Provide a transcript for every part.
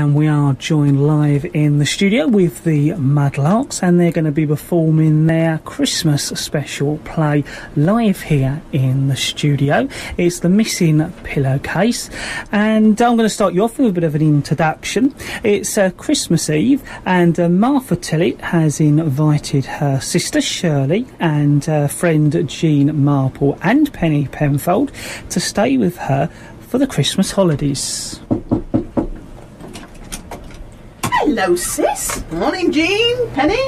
and we are joined live in the studio with the Muddlarks, and they're going to be performing their Christmas special play live here in the studio. It's the Missing Pillowcase, and I'm going to start you off with a bit of an introduction. It's Christmas Eve, and Martha Tillett has invited her sister Shirley and friend Jean Marple and Penny Penfold to stay with her for the Christmas holidays. Hello, sis. Morning, Jean, Penny.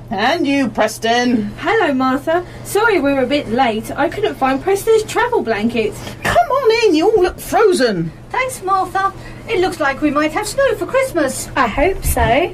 And you, Preston. Hello, Martha. Sorry we were a bit late. I couldn't find Preston's travel blanket. Come on in, you all look frozen. Thanks, Martha. It looks like we might have snow for Christmas. I hope so.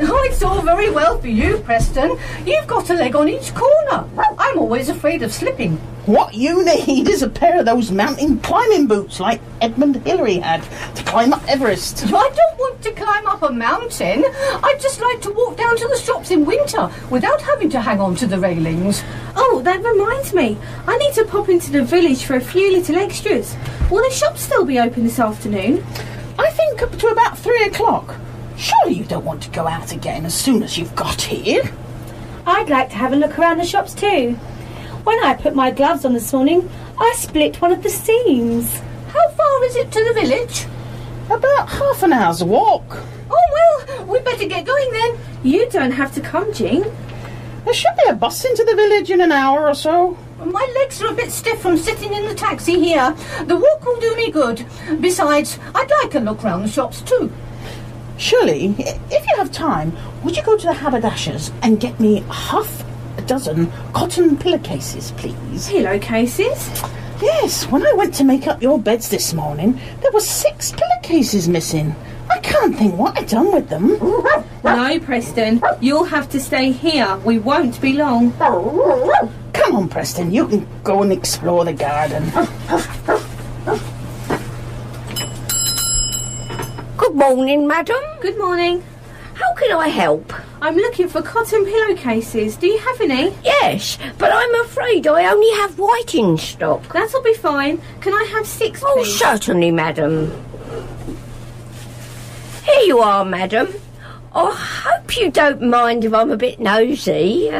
Oh, it's all very well for you, Preston. You've got a leg on each corner. I'm always afraid of slipping. What you need is a pair of those mountain climbing boots like Edmund Hillary had to climb up Everest. I don't want to climb up a mountain. I'd just like to walk down to the shops in winter without having to hang on to the railings. Oh, that reminds me. I need to pop into the village for a few little extras. Will the shops still be open this afternoon? I think up to about 3 o'clock. Surely you don't want to go out again as soon as you've got here? I'd like to have a look around the shops too. When I put my gloves on this morning, I split one of the seams. How far is it to the village? About half an hour's walk. Oh, well, we'd better get going then. You don't have to come, Jean. There should be a bus into the village in an hour or so. My legs are a bit stiff from sitting in the taxi here. The walk will do me good. Besides, I'd like a look round the shops too. Shirley, if you have time, would you go to the haberdasher's and get me half a dozen cotton pillowcases, please? Pillowcases? Yes, when I went to make up your beds this morning, there were 6 pillowcases missing. I can't think what I've done with them. No, Preston, you'll have to stay here. We won't be long. Come on, Preston, you can go and explore the garden. Good morning, madam. Good morning. How can I help? I'm looking for cotton pillowcases. Do you have any? Yes, but I'm afraid I only have white in stock. That'll be fine. Can I have 6, Oh, please? certainly, madam. Here you are, madam. I hope you don't mind if I'm a bit nosy,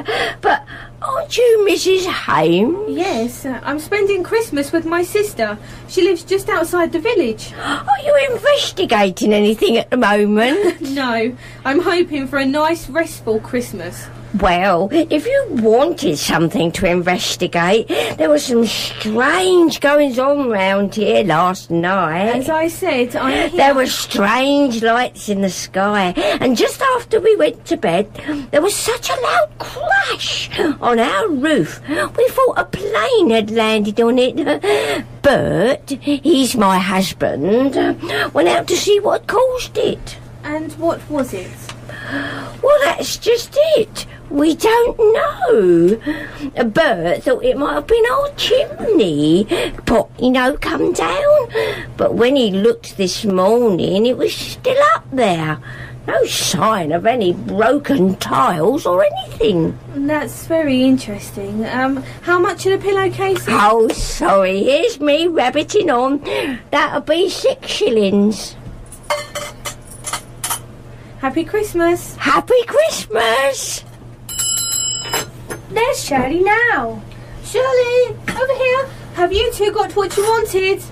but aren't you Mrs. Hames? Yes, I'm spending Christmas with my sister. She lives just outside the village. Are you investigating anything at the moment? No, I'm hoping for a nice, restful Christmas. Well, if you wanted something to investigate, there were some strange goings-on round here last night. As I said, I'm here. There were strange lights in the sky, and just after we went to bed, there was such a loud crash on our roof. We thought a plane had landed on it. Bert, he's my husband, went out to see what caused it. And what was it? Well, that's just it. We don't know. Bert thought it might have been our chimney pot, come down. But when he looked this morning, it was still up there. No sign of any broken tiles or anything. That's very interesting. How much are the pillowcases? Oh, sorry. Here's me rabbiting on. That'll be 6 shillings. Happy Christmas. Happy Christmas. There's Shirley now. Shirley, over here. Have you two got what you wanted?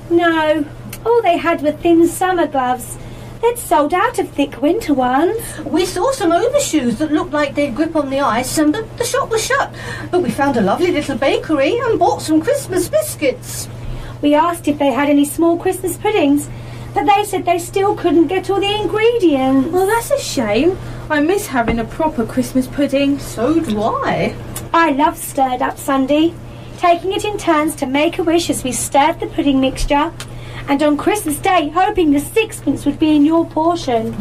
No, all they had were thin summer gloves. They'd sold out of thick winter ones. We saw some overshoes that looked like they'd grip on the ice, and the shop was shut. But we found a lovely little bakery and bought some Christmas biscuits. We asked if they had any small Christmas puddings, but they said they still couldn't get all the ingredients. Well, that's a shame. I miss having a proper Christmas pudding. So do I. I love stirred up Sunday, taking it in turns to make a wish as we stirred the pudding mixture, and on Christmas Day hoping the 6pence would be in your portion.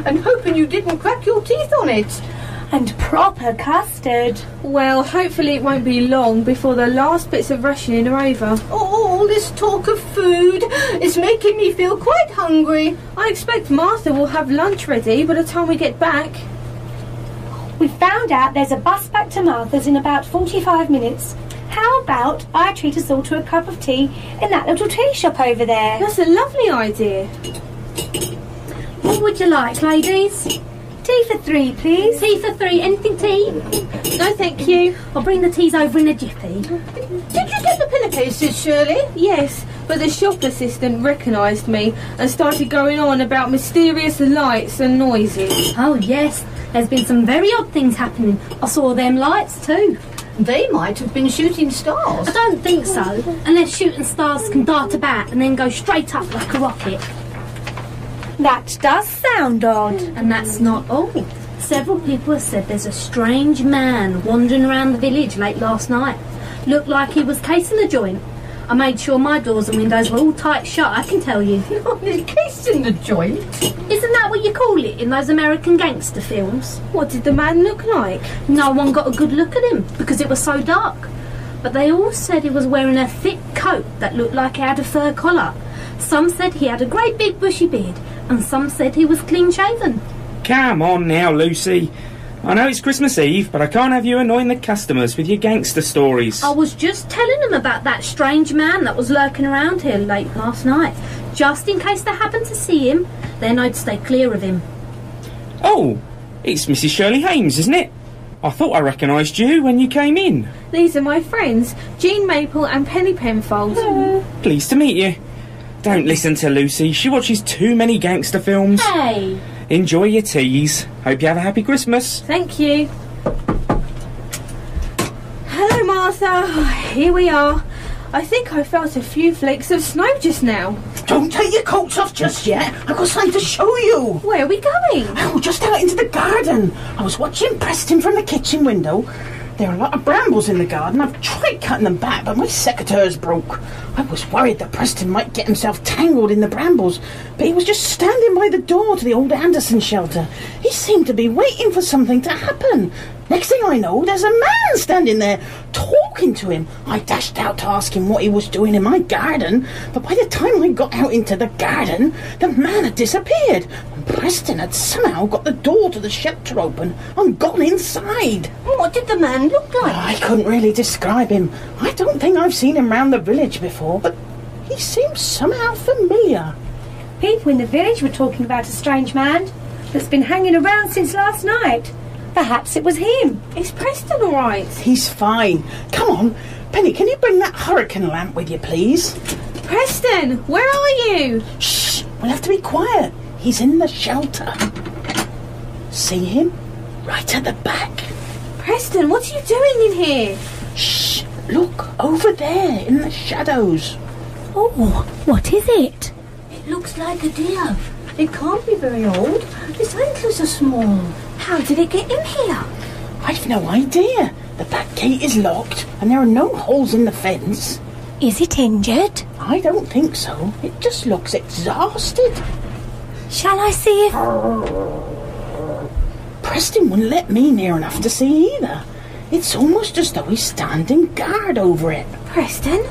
And hoping you didn't crack your teeth on it. And proper custard. Well, hopefully it won't be long before the last bits of rationing are over. Oh, all this talk of food is making me feel quite hungry. I expect Martha will have lunch ready by the time we get back. We found out there's a bus back to Martha's in about 45 minutes. How about I treat us all to a cup of tea in that little tea shop over there? That's a lovely idea. What would you like, ladies? Tea for 3, please. Tea for 3. Anything tea? No, thank you. I'll bring the teas over in a jiffy. Did you get the pillowcases, Shirley? Yes, but the shop assistant recognised me and started going on about mysterious lights and noises. Oh, yes. There's been some very odd things happening. I saw them lights too. They might have been shooting stars. I don't think so, unless shooting stars can dart about and then go straight up like a rocket. That does sound odd. And that's not all. Several people have said there's a strange man wandering around the village late last night. Looked like he was casing a joint. I made sure my doors and windows were all tight shut, I can tell you. He's casing the joint. Isn't that what you call it in those American gangster films? What did the man look like? No one got a good look at him because it was so dark. But they all said he was wearing a thick coat that looked like he had a fur collar. Some said he had a great big bushy beard, and some said he was clean shaven. Come on now, Lucy. I know it's Christmas Eve, but I can't have you annoying the customers with your gangster stories. I was just telling them about that strange man that was lurking around here late last night. Just in case they happened to see him, they know to stay clear of him. Oh, it's Mrs. Shirley Hames, isn't it? I thought I recognised you when you came in. These are my friends, Jean Maple and Penny Penfold. Pleased to meet you. Don't listen to Lucy. She watches too many gangster films. Hey! Enjoy your teas. Hope you have a happy Christmas. Thank you. Hello, Martha. Here we are. I think I felt a few flakes of snow just now. Don't take your coats off just yet. I've got something to show you. Where are we going? Oh, just out into the garden. I was watching Preston from the kitchen window. There are a lot of brambles in the garden. I've tried cutting them back, but my secateurs broke. I was worried that Preston might get himself tangled in the brambles, but he was just standing by the door to the old Anderson shelter. He seemed to be waiting for something to happen. Next thing I know, there's a man standing there, talking to him. I dashed out to ask him what he was doing in my garden, but by the time I got out into the garden, the man had disappeared, and Preston had somehow got the door to the shelter open and gone inside. What did the man look like? I couldn't really describe him. I don't think I've seen him round the village before, but he seems somehow familiar. People in the village were talking about a strange man that's been hanging around since last night. Perhaps it was him. Is Preston all right? He's fine. Come on, Penny, can you bring that hurricane lamp with you, please? Preston, where are you? Shh, we'll have to be quiet. He's in the shelter. See him? Right at the back. Preston, what are you doing in here? Shh, look, over there in the shadows. Oh, what is it? It looks like a deer. It can't be very old. Its antlers are small. How did it get in here? I've no idea. The back gate is locked and there are no holes in the fence. Is it injured? I don't think so. It just looks exhausted. Shall I see if... Preston wouldn't let me near enough to see either. It's almost as though he's standing guard over it. Preston?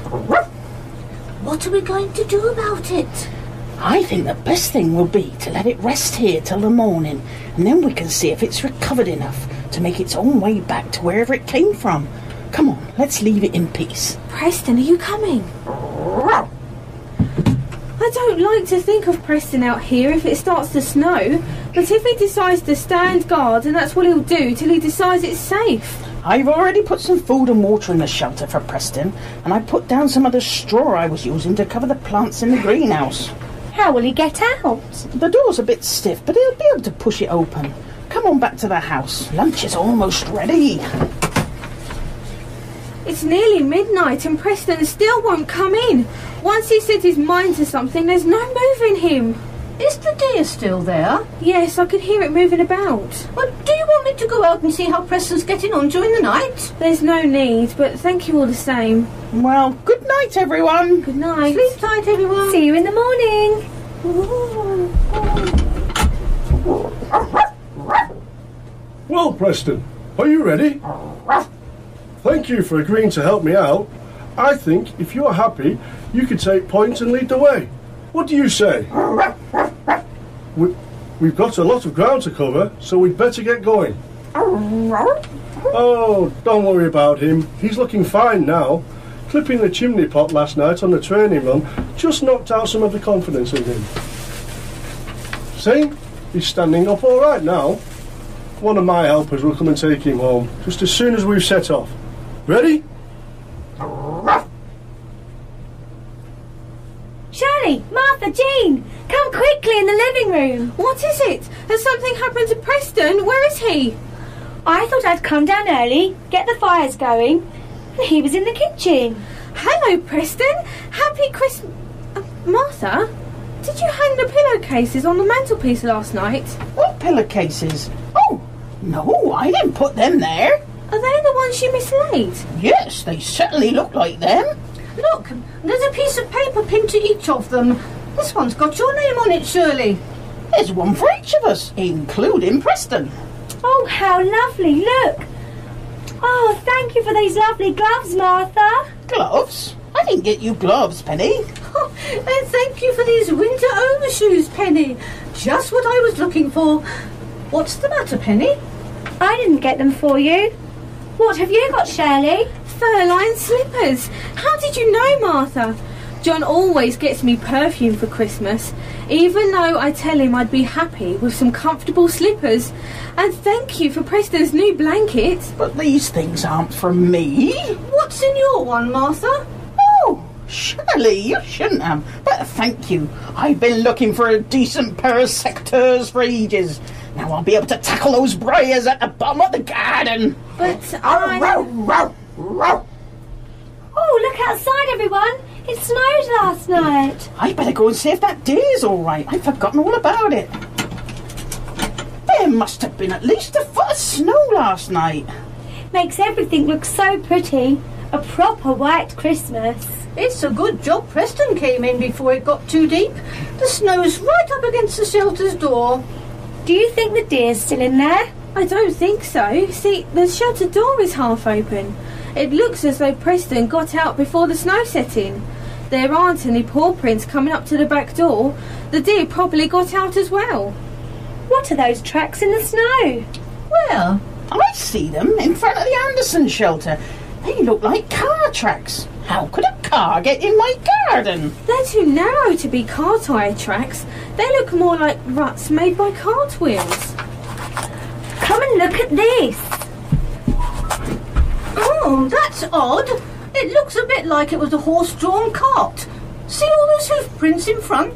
What are we going to do about it? I think the best thing will be to let it rest here till the morning, and then we can see if it's recovered enough to make its own way back to wherever it came from. Come on, let's leave it in peace. Preston, are you coming? I don't like to think of Preston out here if it starts to snow, but if he decides to stand guard, then that's what he'll do till he decides it's safe. I've already put some food and water in the shelter for Preston, and I put down some of the straw I was using to cover the plants in the greenhouse. How will he get out? The door's a bit stiff, but he'll be able to push it open. Come on back to the house. Lunch is almost ready. It's nearly midnight and Preston still won't come in. Once he set his mind to something, there's no moving him. Is the deer still there? Yes, I could hear it moving about. Well, do you want me to go out and see how Preston's getting on during the night? There's no need, but thank you all the same. Well, good night, everyone. Good night. Sleep tight, everyone. See you in the morning. Well, Preston, are you ready? Thank you for agreeing to help me out. I think if you're happy, you could take point and lead the way. What do you say? We've got a lot of ground to cover, so we'd better get going. Oh, don't worry about him. He's looking fine now. Clipping the chimney pot last night on the training run just knocked out some of the confidence in him. See? He's standing up all right now. One of my helpers will come and take him home just as soon as we've set off. Ready? Shirley, Martha, Jean, come quickly in the living room. What is it? Has something happened to Preston? Where is he? I thought I'd come down early, get the fires going, and he was in the kitchen. Hello, Preston. Happy Christmas. Martha, did you hang the pillowcases on the mantelpiece last night? What pillowcases? Oh, no, I didn't put them there. Are they the ones you mislaid? Yes, they certainly look like them. Look, there's a piece of paper pinned to each of them. This one's got your name on it, Shirley. There's one for each of us, including Preston. Oh, how lovely, look. Oh, thank you for these lovely gloves, Martha. Gloves? I didn't get you gloves, Penny. Oh, and thank you for these winter overshoes, Penny. Just what I was looking for. What's the matter, Penny? I didn't get them for you. What have you got, Shirley? Fur-lined slippers. How did you know, Martha? John always gets me perfume for Christmas, even though I tell him I'd be happy with some comfortable slippers. And thank you for Preston's new blanket. But these things aren't from me. What's in your one, Martha? Oh, Shirley, you shouldn't have. But thank you. I've been looking for a decent pair of secateurs for ages. Now I'll be able to tackle those briars at the bottom of the garden. But Oh, look outside, everyone. It snowed last night. I better go and see if that deer's all right. I've forgotten all about it. There must have been at least a foot of snow last night. Makes everything look so pretty. A proper white Christmas. It's a good job Preston came in before it got too deep. The snow's right up against the shelter's door. Do you think the deer's still in there? I don't think so. See, the shelter door is half open. It looks as though Preston got out before the snow set in. There aren't any paw prints coming up to the back door. The deer probably got out as well. What are those tracks in the snow? Well, I see them in front of the Anderson shelter. They look like car tracks. How could a car get in my garden? They're too narrow to be car tyre tracks. They look more like ruts made by cartwheels. Come and look at this. Oh, that's odd. It looks a bit like it was a horse-drawn cart. See all those hoof prints in front?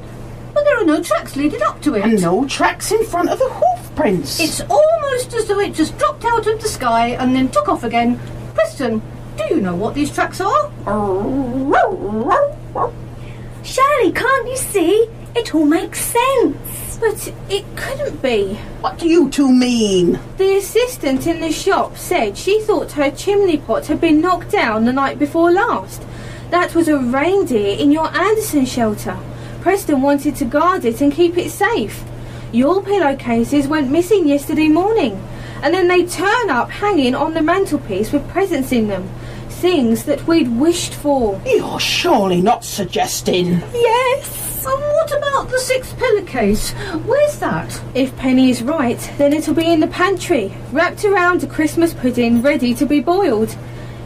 But there are no tracks leading up to it. And no tracks in front of the hoof prints. It's almost as though it just dropped out of the sky and then took off again. Preston, do you know what these tracks are? Shirley, can't you see? It all makes sense. But it couldn't be. What do you two mean? The assistant in the shop said she thought her chimney pot had been knocked down the night before last. That was a reindeer in your Anderson shelter. Preston wanted to guard it and keep it safe. Your pillowcases went missing yesterday morning, and then they turn up hanging on the mantelpiece with presents in them. Things that we'd wished for. You're surely not suggesting... Yes! And what about the 6th pillowcase? Where's that? If Penny is right, then it'll be in the pantry, wrapped around a Christmas pudding ready to be boiled.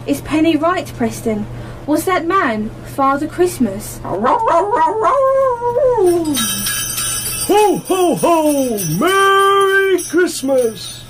Is Penny right, Preston? Was that man Father Christmas? Ho, ho, ho! Merry Christmas!